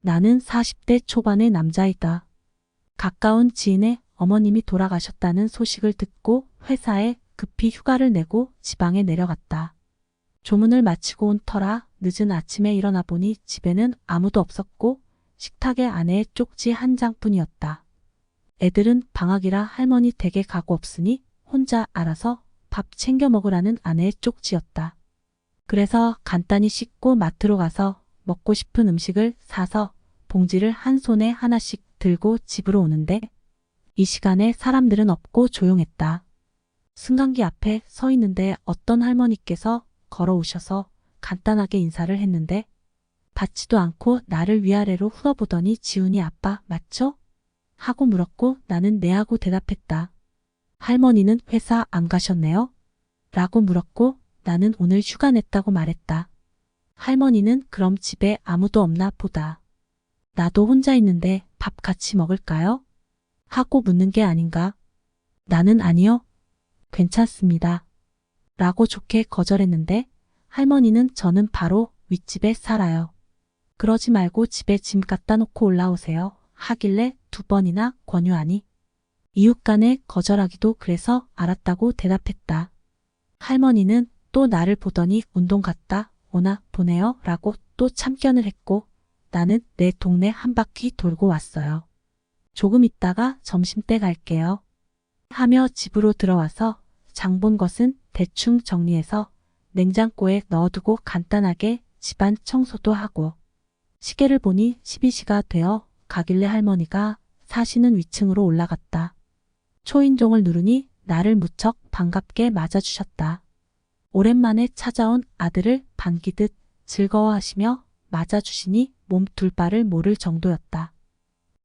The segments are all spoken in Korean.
나는 40대 초반의 남자이다. 가까운 지인의 어머님이 돌아가셨다는 소식을 듣고 회사에 급히 휴가를 내고 지방에 내려갔다. 조문을 마치고 온 터라 늦은 아침에 일어나 보니 집에는 아무도 없었고 식탁에 아내의 쪽지 한 장뿐이었다. 애들은 방학이라 할머니 댁에 가고 없으니 혼자 알아서 밥 챙겨 먹으라는 아내의 쪽지였다. 그래서 간단히 씻고 마트로 가서 먹고 싶은 음식을 사서 봉지를 한 손에 하나씩 들고 집으로 오는데 이 시간에 사람들은 없고 조용했다. 승강기 앞에 서 있는데 어떤 할머니께서 걸어오셔서 간단하게 인사를 했는데 받지도 않고 나를 위아래로 흘러보더니 지훈이 아빠 맞죠? 하고 물었고 나는 네 하고 대답했다. 할머니는 회사 안 가셨네요? 라고 물었고 나는 오늘 휴가 냈다고 말했다. 할머니는 그럼 집에 아무도 없나 보다. 나도 혼자 있는데 밥 같이 먹을까요? 하고 묻는 게 아닌가? 나는 아니요. 괜찮습니다. 라고 좋게 거절했는데 할머니는 저는 바로 윗집에 살아요. 그러지 말고 집에 짐 갖다 놓고 올라오세요. 하길래 2번이나 권유하니 이웃 간에 거절하기도 그래서 알았다고 대답했다. 할머니는 또 나를 보더니 운동 갔다 오나 보네요 라고 또 참견을 했고 나는 내 동네 한 바퀴 돌고 왔어요. 조금 있다가 점심때 갈게요. 하며 집으로 들어와서 장 본 것은 대충 정리해서 냉장고에 넣어두고 간단하게 집안 청소도 하고 시계를 보니 12시가 되어 가길래 할머니가 사시는 위층으로 올라갔다. 초인종을 누르니 나를 무척 반갑게 맞아주셨다. 오랜만에 찾아온 아들을 반기듯 즐거워하시며 맞아주시니 몸 둘 바를 모를 정도였다.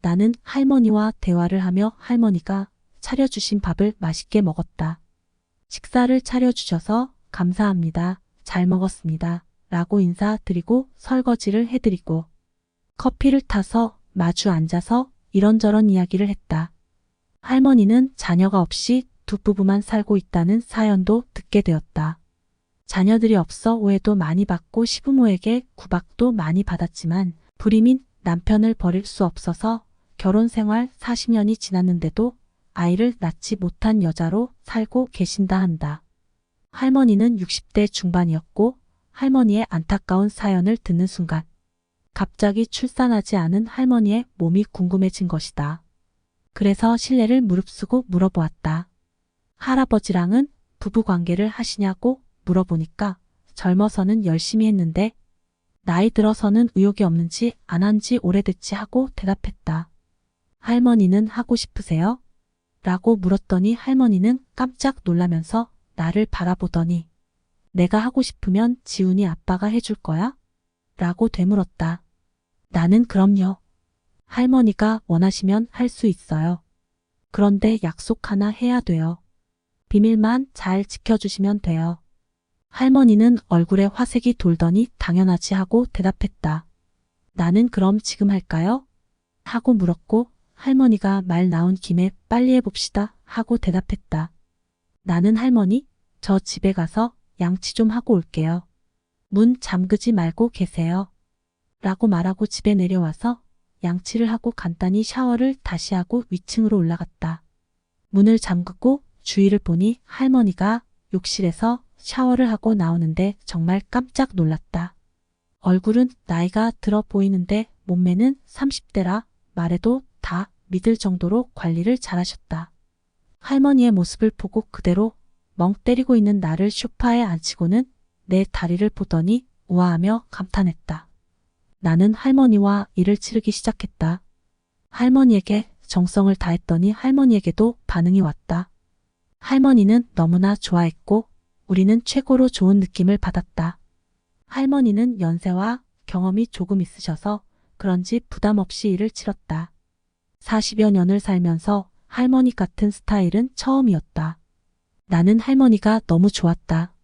나는 할머니와 대화를 하며 할머니가 차려주신 밥을 맛있게 먹었다. 식사를 차려주셔서 감사합니다. 잘 먹었습니다. 라고 인사드리고 설거지를 해드리고 커피를 타서 마주 앉아서 이런저런 이야기를 했다. 할머니는 자녀가 없이 두 부부만 살고 있다는 사연도 듣게 되었다. 자녀들이 없어 오해도 많이 받고 시부모에게 구박도 많이 받았지만 불임인 남편을 버릴 수 없어서 결혼 생활 40년이 지났는데도 아이를 낳지 못한 여자로 살고 계신다 한다. 할머니는 60대 중반이었고 할머니의 안타까운 사연을 듣는 순간 갑자기 출산하지 않은 할머니의 몸이 궁금해진 것이다. 그래서 실례를 무릅쓰고 물어보았다. 할아버지랑은 부부관계를 하시냐고 물어보니까 젊어서는 열심히 했는데 나이 들어서는 의욕이 없는지 안 한 지 오래됐지 하고 대답했다. 할머니는 하고 싶으세요? 라고 물었더니 할머니는 깜짝 놀라면서 나를 바라보더니 내가 하고 싶으면 지훈이 아빠가 해줄 거야? 라고 되물었다. 나는 그럼요. 할머니가 원하시면 할 수 있어요. 그런데 약속 하나 해야 돼요. 비밀만 잘 지켜주시면 돼요. 할머니는 얼굴에 화색이 돌더니 당연하지 하고 대답했다. 나는 그럼 지금 할까요? 하고 물었고 할머니가 말 나온 김에 빨리 해봅시다 하고 대답했다. 나는 할머니, 저 집에 가서 양치 좀 하고 올게요. 문 잠그지 말고 계세요. 라고 말하고 집에 내려와서 양치를 하고 간단히 샤워를 다시 하고 위층으로 올라갔다. 문을 잠그고 주위를 보니 할머니가 욕실에서 샤워를 하고 나오는데 정말 깜짝 놀랐다. 얼굴은 나이가 들어 보이는데 몸매는 30대라 말해도 다 믿을 정도로 관리를 잘하셨다. 할머니의 모습을 보고 그대로 멍 때리고 있는 나를 소파에 앉히고는 내 다리를 보더니 우아하며 감탄했다. 나는 할머니와 일을 치르기 시작했다. 할머니에게 정성을 다했더니 할머니에게도 반응이 왔다. 할머니는 너무나 좋아했고 우리는 최고로 좋은 느낌을 받았다. 할머니는 연세와 경험이 조금 있으셔서 그런지 부담 없이 일을 치렀다. 40여 년을 살면서 할머니 같은 스타일은 처음이었다. 나는 할머니가 너무 좋았다.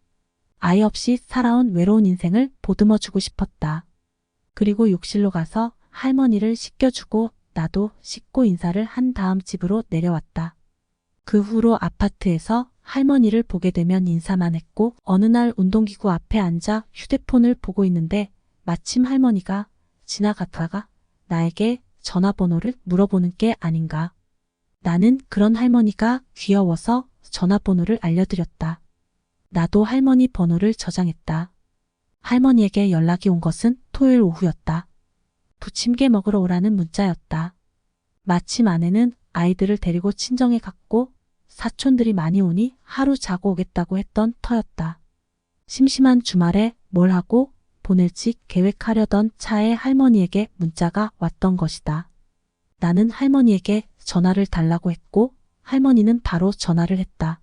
아이 없이 살아온 외로운 인생을 보듬어주고 싶었다. 그리고 욕실로 가서 할머니를 씻겨주고 나도 씻고 인사를 한 다음 집으로 내려왔다. 그 후로 아파트에서 할머니를 보게 되면 인사만 했고 어느 날 운동기구 앞에 앉아 휴대폰을 보고 있는데 마침 할머니가 지나가다가 나에게 전화번호를 물어보는 게 아닌가. 나는 그런 할머니가 귀여워서 전화번호를 알려드렸다. 나도 할머니 번호를 저장했다. 할머니에게 연락이 온 것은 토요일 오후였다. 부침개 먹으러 오라는 문자였다. 마침 아내는 아이들을 데리고 친정에 갔고 사촌들이 많이 오니 하루 자고 오겠다고 했던 터였다. 심심한 주말에 뭘 하고 보낼지 계획하려던 차에 할머니에게 문자가 왔던 것이다. 나는 할머니에게 전화를 달라고 했고 할머니는 바로 전화를 했다.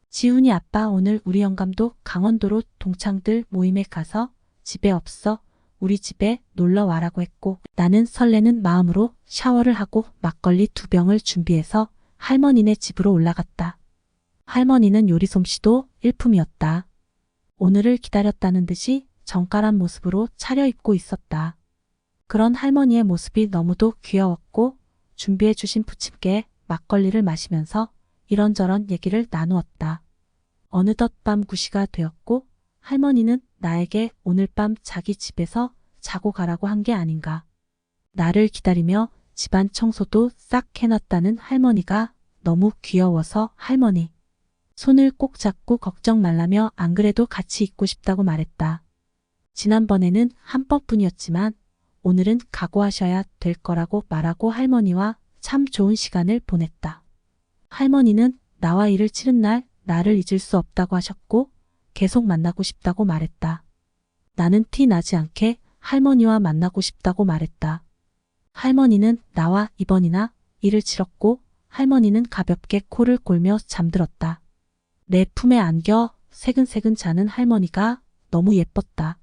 지훈이 아빠 오늘 우리 영감도 강원도로 동창들 모임에 가서 집에 없어 우리 집에 놀러 와라고 했고 나는 설레는 마음으로 샤워를 하고 막걸리 2병을 준비해서 할머니네 집으로 올라갔다. 할머니는 요리 솜씨도 일품이었다. 오늘을 기다렸다는 듯이 정갈한 모습으로 차려입고 있었다. 그런 할머니의 모습이 너무도 귀여웠고 준비해 주신 부침개에 막걸리를 마시면서 이런저런 얘기를 나누었다. 어느덧 밤 9시가 되었고 할머니는 나에게 오늘 밤 자기 집에서 자고 가라고 한 게 아닌가. 나를 기다리며 집안 청소도 싹 해놨다는 할머니가 너무 귀여워서 할머니 손을 꼭 잡고 걱정 말라며 안 그래도 같이 있고 싶다고 말했다. 지난번에는 한 번뿐이었지만 오늘은 각오하셔야 될 거라고 말하고 할머니와 참 좋은 시간을 보냈다. 할머니는 나와 일을 치른 날 나를 잊을 수 없다고 하셨고 계속 만나고 싶다고 말했다. 나는 티 나지 않게 할머니와 만나고 싶다고 말했다. 할머니는 나와 2번이나 일을 치렀고 할머니는 가볍게 코를 골며 잠들었다. 내 품에 안겨 새근새근 자는 할머니가 너무 예뻤다.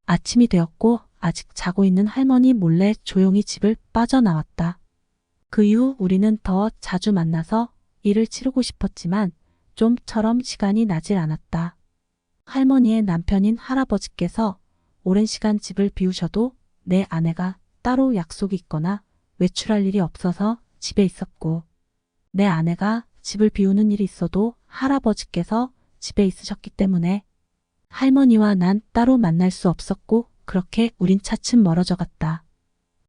아침이 되었고 아직 자고 있는 할머니 몰래 조용히 집을 빠져나왔다. 그 이후 우리는 더 자주 만나서 일을 치르고 싶었지만 좀처럼 시간이 나질 않았다. 할머니의 남편인 할아버지께서 오랜 시간 집을 비우셔도 내 아내가 따로 약속이 있거나 외출할 일이 없어서 집에 있었고 내 아내가 집을 비우는 일이 있어도 할아버지께서 집에 있으셨기 때문에 할머니와 난 따로 만날 수 없었고 그렇게 우린 차츰 멀어져 갔다.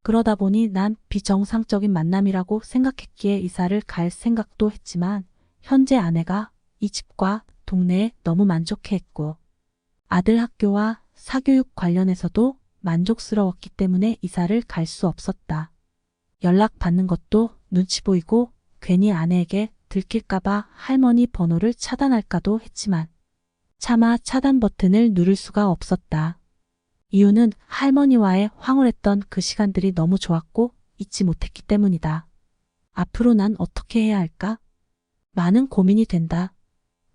그러다 보니 난 비정상적인 만남이라고 생각했기에 이사를 갈 생각도 했지만 현재 아내가 이 집과 동네에 너무 만족해했고 아들 학교와 사교육 관련해서도 만족스러웠기 때문에 이사를 갈 수 없었다. 연락 받는 것도 눈치 보이고 괜히 아내에게 들킬까봐 할머니 번호를 차단할까도 했지만 차마 차단 버튼을 누를 수가 없었다. 이유는 할머니와의 황홀했던 그 시간들이 너무 좋았고 잊지 못했기 때문이다. 앞으로 난 어떻게 해야 할까? 많은 고민이 된다.